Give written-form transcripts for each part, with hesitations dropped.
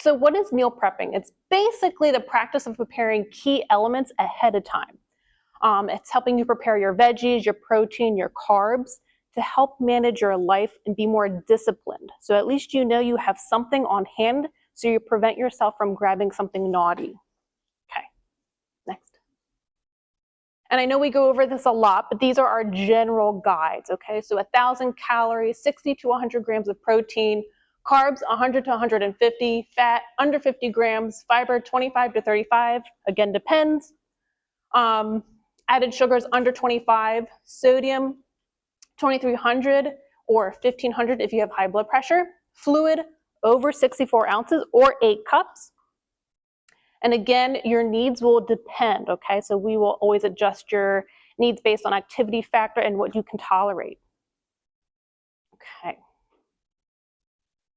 So what is meal prepping? It's basically the practice of preparing key elements ahead of time. It's helping you prepare your veggies, your protein, your carbs to help manage your life and be more disciplined. So at least you know you have something on hand so you prevent yourself from grabbing something naughty. Okay, next. And I know we go over this a lot, but these are our general guides, okay? So 1,000 calories, 60 to 100 grams of protein, carbs 100 to 150, fat under 50 grams, fiber 25 to 35, again depends. Added sugars under 25, sodium 2,300 or 1,500 if you have high blood pressure, fluid over 64 ounces or 8 cups. And again, your needs will depend, okay? So we will always adjust your needs based on activity factor and what you can tolerate. Okay.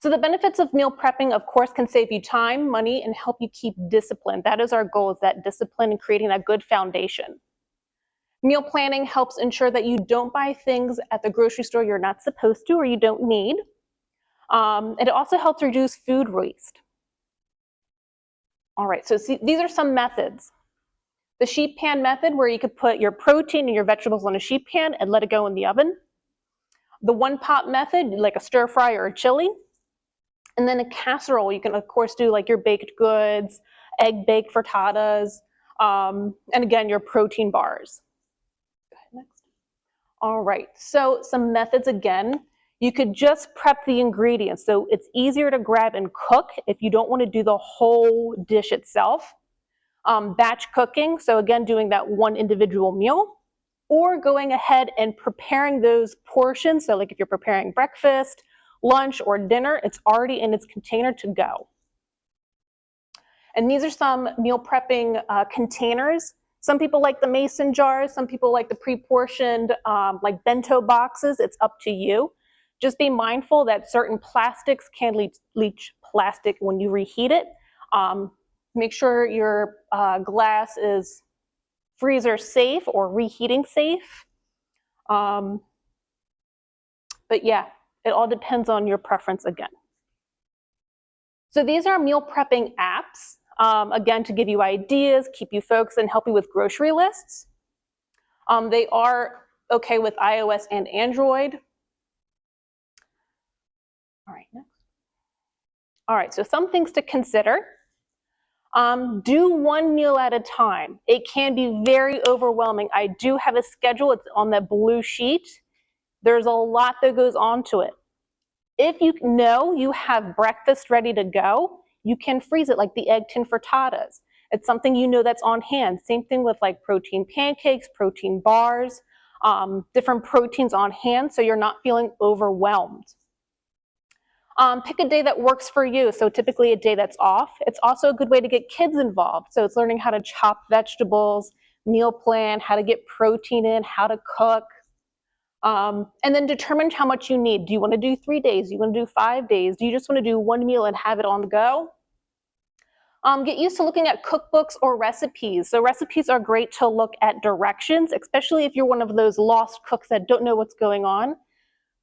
So the benefits of meal prepping, of course, can save you time, money, and help you keep discipline. That is our goal, is that discipline and creating a good foundation. Meal planning helps ensure that you don't buy things at the grocery store you're not supposed to or you don't need. It also helps reduce food waste. All right, so these are some methods. The sheet pan method, where you could put your protein and your vegetables on a sheet pan and let it go in the oven. The one-pot method, like a stir fry or a chili. And then a casserole, you can of course do like your baked goods, egg baked frittatas, and again, your protein bars. Go ahead, next. All right, so some methods again. You could just prep the ingredients. So it's easier to grab and cook if you don't want to do the whole dish itself. Batch cooking, so again, doing that one individual meal, or going ahead and preparing those portions. So like if you're preparing breakfast, lunch, or dinner, it's already in its container to go. And these are some meal prepping containers. Some people like the mason jars, some people like the pre-portioned like bento boxes. It's up to you. Just be mindful that certain plastics can leach plastic when you reheat it. Make sure your glass is freezer safe or reheating safe. But yeah, it all depends on your preference again. So these are meal prepping apps, again, to give you ideas, keep you focused, and help you with grocery lists. They are okay with iOS and Android. All right, next. All right, so some things to consider. Do one meal at a time. It can be very overwhelming. I do have a schedule. It's on that blue sheet. There's a lot that goes on to it. If you know you have breakfast ready to go, you can freeze it, like the egg tin frittatas. It's something you know that's on hand. Same thing with like protein pancakes, protein bars, different proteins on hand so you're not feeling overwhelmed. Pick a day that works for you, so typically a day that's off. It's also a good way to get kids involved, so it's learning how to chop vegetables, meal plan, how to get protein in, how to cook, and then determine how much you need. Do you want to do 3 days? Do you want to do 5 days? Do you just want to do one meal and have it on the go? Get used to looking at cookbooks or recipes. So recipes are great to look at directions, especially if you're one of those lost cooks that don't know what's going on.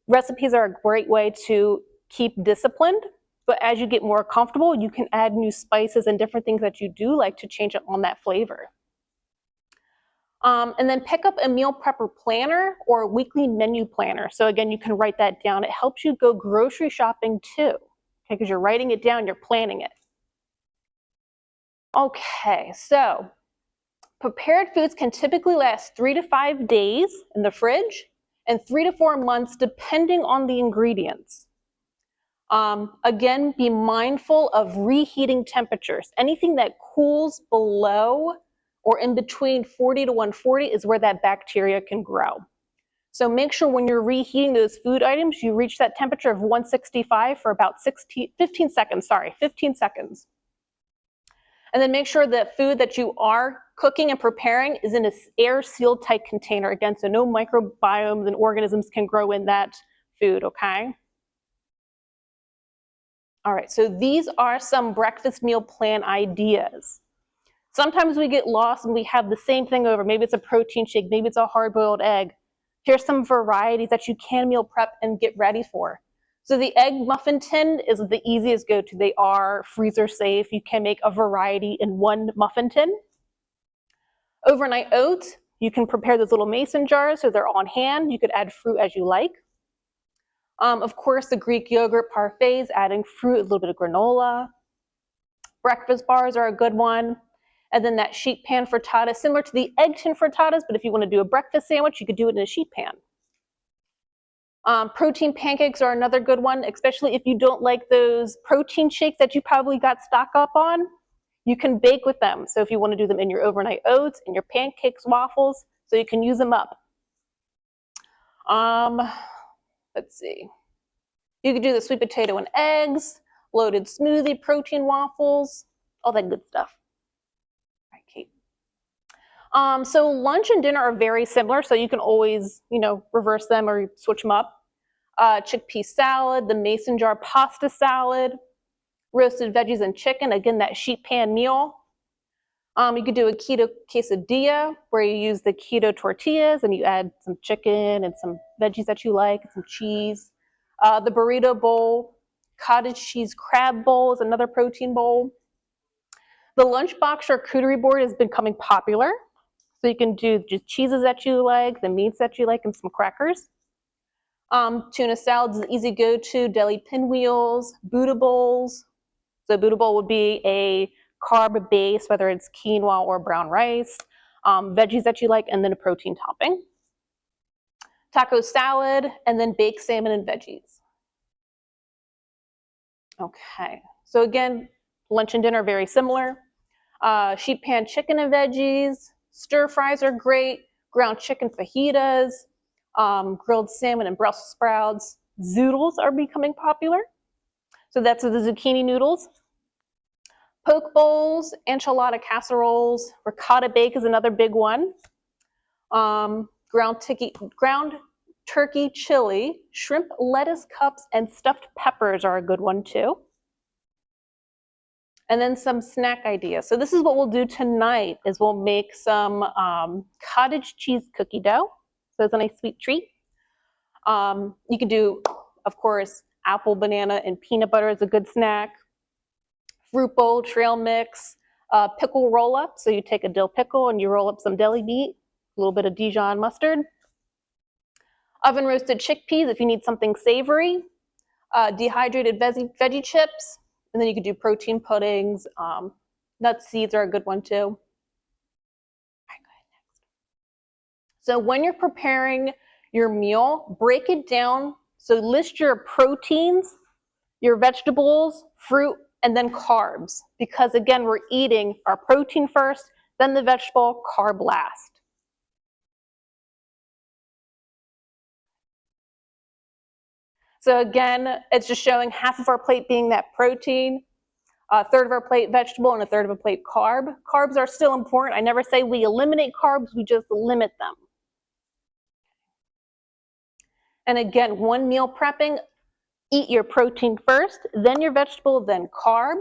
Recipes are a great way to keep disciplined, but as you get more comfortable, you can add new spices and different things that you do like to change it on that flavor. And then pick up a meal prepper planner or a weekly menu planner. So again, you can write that down. It helps you go grocery shopping too, okay, because you're writing it down, you're planning it. Okay, so prepared foods can typically last 3 to 5 days in the fridge and 3 to 4 months depending on the ingredients. Again, be mindful of reheating temperatures. Anything that cools below or in between 40 to 140 is where that bacteria can grow. So make sure when you're reheating those food items, you reach that temperature of 165 for about 15 seconds. And then make sure the food that you are cooking and preparing is in an air-sealed tight container, again, so no microbiomes and organisms can grow in that food, okay? All right, so these are some breakfast meal plan ideas. Sometimes we get lost and we have the same thing over. Maybe it's a protein shake, maybe it's a hard-boiled egg. Here's some varieties that you can meal prep and get ready for. So the egg muffin tin is the easiest go-to. They are freezer safe. You can make a variety in one muffin tin. Overnight oats, you can prepare those little mason jars so they're on hand. You could add fruit as you like. Of course, the Greek yogurt parfaits, adding fruit, a little bit of granola. Breakfast bars are a good one. And then that sheet pan frittata, similar to the egg tin frittatas, but if you want to do a breakfast sandwich, you could do it in a sheet pan. Protein pancakes are another good one, especially if you don't like those protein shakes that you probably got stock up on. You can bake with them. So if you want to do them in your overnight oats, in your pancakes, waffles, so you can use them up. Let's see. You could do the sweet potato and eggs, loaded smoothie, protein waffles, all that good stuff. All right, Kate. So lunch and dinner are very similar, so you can always, reverse them or switch them up. Chickpea salad, the mason jar pasta salad, roasted veggies and chicken, again, that sheet pan meal. You could do a keto quesadilla where you use the keto tortillas and you add some chicken and some veggies that you like, some cheese. The burrito bowl, cottage cheese crab bowl is another protein bowl. The lunchbox charcuterie board is becoming popular. So you can do just cheeses that you like, the meats that you like, and some crackers. Tuna salads is an easy go-to, deli pinwheels, Buddha bowls. So Buddha bowl would be a carb base, whether it's quinoa or brown rice, veggies that you like, and then a protein topping. Taco salad, and then baked salmon and veggies. Okay, so again, lunch and dinner are very similar. Sheet pan chicken and veggies, stir fries are great, ground chicken fajitas, grilled salmon and Brussels sprouts. Zoodles are becoming popular. So that's the zucchini noodles. Poke bowls, enchilada casseroles, ricotta bake is another big one. Ground turkey chili, shrimp lettuce cups, and stuffed peppers are a good one too. And then some snack ideas. So this is what we'll do tonight, is we'll make some cottage cheese cookie dough. So it's a nice sweet treat. You could do, of course, apple, banana, and peanut butter is a good snack. Fruit bowl, trail mix, pickle roll up. So you take a dill pickle and you roll up some deli meat, a little bit of Dijon mustard. Oven roasted chickpeas if you need something savory. Dehydrated veggie chips. And then you could do protein puddings. Nut seeds are a good one too. All right, go ahead next. So when you're preparing your meal, break it down. So list your proteins, your vegetables, fruit, and then carbs. Because again, we're eating our protein first, then the vegetable, carb last. So again, it's just showing half of our plate being that protein, a third of our plate vegetable, and a third of a plate carb. Carbs are still important. I never say we eliminate carbs, we just limit them. And again, one meal prepping, eat your protein first, then your vegetable, then carb.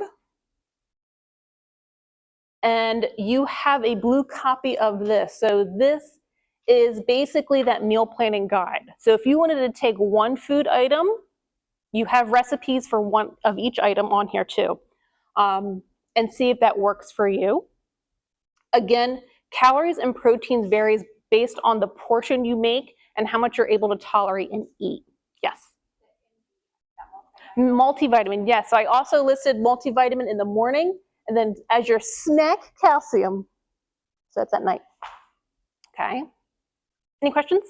And you have a blue copy of this. So this is basically that meal planning guide. So if you wanted to take one food item, you have recipes for one of each item on here too. And see if that works for you. Again, calories and proteins varies based on the portion you make and how much you're able to tolerate and eat. Yes. Multivitamin, yes. So I also listed multivitamin in the morning, and then as your snack, calcium. So that's at night. Okay. Any questions?